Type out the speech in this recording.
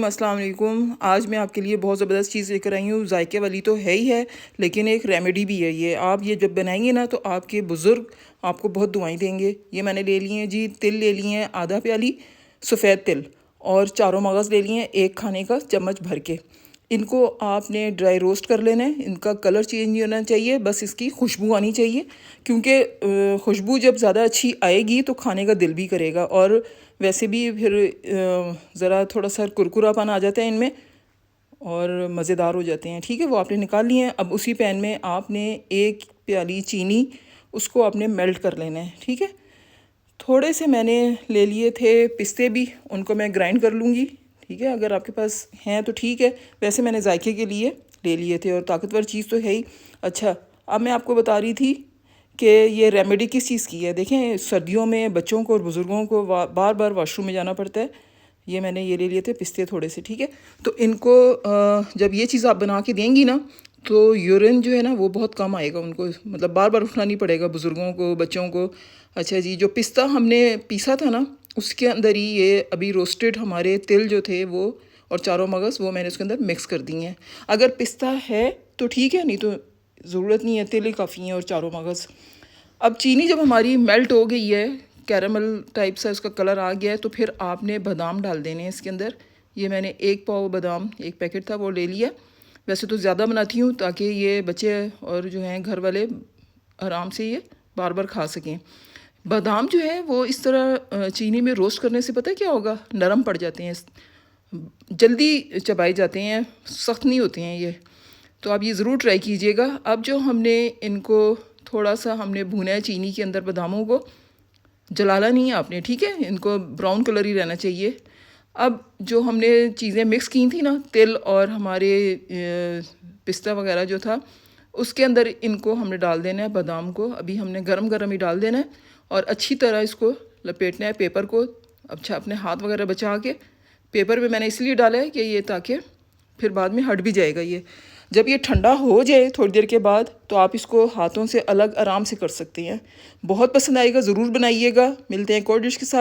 अस्सलाम वालेकुम। आज मैं आपके लिए बहुत ज़बरदस्त चीज़ लेकर आई हूँ। जायके वाली तो है ही है, लेकिन एक रेमेडी भी है ये। आप ये जब बनाएंगे ना तो आपके बुज़ुर्ग आपको बहुत दुआएं देंगे। ये मैंने ले लिए हैं जी, तिल ले लिए हैं आधा प्याली सफ़ेद तिल, और चारों मगज़ ले लिए हैं एक खाने का चम्मच भर के। इनको आपने ड्राई रोस्ट कर लेना है। इनका कलर चेंज नहीं होना चाहिए, बस इसकी खुशबू आनी चाहिए, क्योंकि खुशबू जब ज़्यादा अच्छी आएगी तो खाने का दिल भी करेगा। और वैसे भी फिर ज़रा थोड़ा सा कुरकुरापन आ जाता है इनमें और मज़ेदार हो जाते हैं। ठीक है, वो आपने निकाल लिए हैं। अब उसी पैन में आपने एक प्याली चीनी, उसको आपने मेल्ट कर लेना है। ठीक है, थोड़े से मैंने ले लिए थे पिस्ते भी, उनको मैं ग्राइंड कर लूँगी। ठीक है, अगर आपके पास हैं तो ठीक है, वैसे मैंने जायके के लिए ले लिए थे और ताकतवर चीज़ तो है ही। अच्छा, अब मैं आपको बता रही थी कि ये रेमेडी किस चीज़ की है। देखें, सर्दियों में बच्चों को और बुज़ुर्गों को बार बार वॉशरूम में जाना पड़ता है। ये मैंने ये ले लिए थे पिस्ते थोड़े से। ठीक है, तो इनको जब ये चीज़ आप बना के देंगी ना तो यूरिन जो है ना वो बहुत कम आएगा उनको, मतलब बार बार उठना नहीं पड़ेगा बुज़ुर्गों को, बच्चों को। अच्छा जी, जो पिस्ता हमने पीसा था ना उसके अंदर ही ये अभी रोस्टेड हमारे तिल जो थे वो और चारों मगज़ वो मैंने उसके अंदर मिक्स कर दिए हैं। अगर पिस्ता है तो ठीक है, नहीं तो ज़रूरत नहीं है, तिल ही काफ़ी हैं और चारों मगज़। अब चीनी जब हमारी मेल्ट हो गई है, कैरामल टाइप सा उसका कलर आ गया है, तो फिर आपने बादाम डाल देने हैं इसके अंदर। ये मैंने 1 पाव बादाम, एक पैकेट था वो ले लिया। वैसे तो ज़्यादा बनाती हूँ ताकि ये बच्चे और जो हैं घर वाले आराम से ये बार बार खा सकें। बादाम जो है वो इस तरह चीनी में रोस्ट करने से पता है क्या होगा, नरम पड़ जाते हैं, जल्दी चबाए जाते हैं, सख्त नहीं होते हैं ये। तो आप ये ज़रूर ट्राई कीजिएगा। अब जो हमने इनको थोड़ा सा हमने भुना है चीनी के अंदर, बादामों को जलाना नहीं है आपने, ठीक है, इनको ब्राउन कलर ही रहना चाहिए। अब जो हमने चीज़ें मिक्स की थी ना, तिल और हमारे पिस्ता वगैरह जो था, उसके अंदर इनको हमने डाल देना है, बादाम को अभी हमने गरम गरम ही डाल देना है और अच्छी तरह इसको लपेटना है पेपर को। अच्छा, अपने हाथ वगैरह बचा के पेपर पे मैंने इसलिए डाला है कि ये ताकि फिर बाद में हट भी जाएगा ये। जब ये ठंडा हो जाए थोड़ी देर के बाद तो आप इसको हाथों से अलग आराम से कर सकते हैं। बहुत पसंद आएगा, ज़रूर बनाइएगा। मिलते हैं एक और डिश के साथ।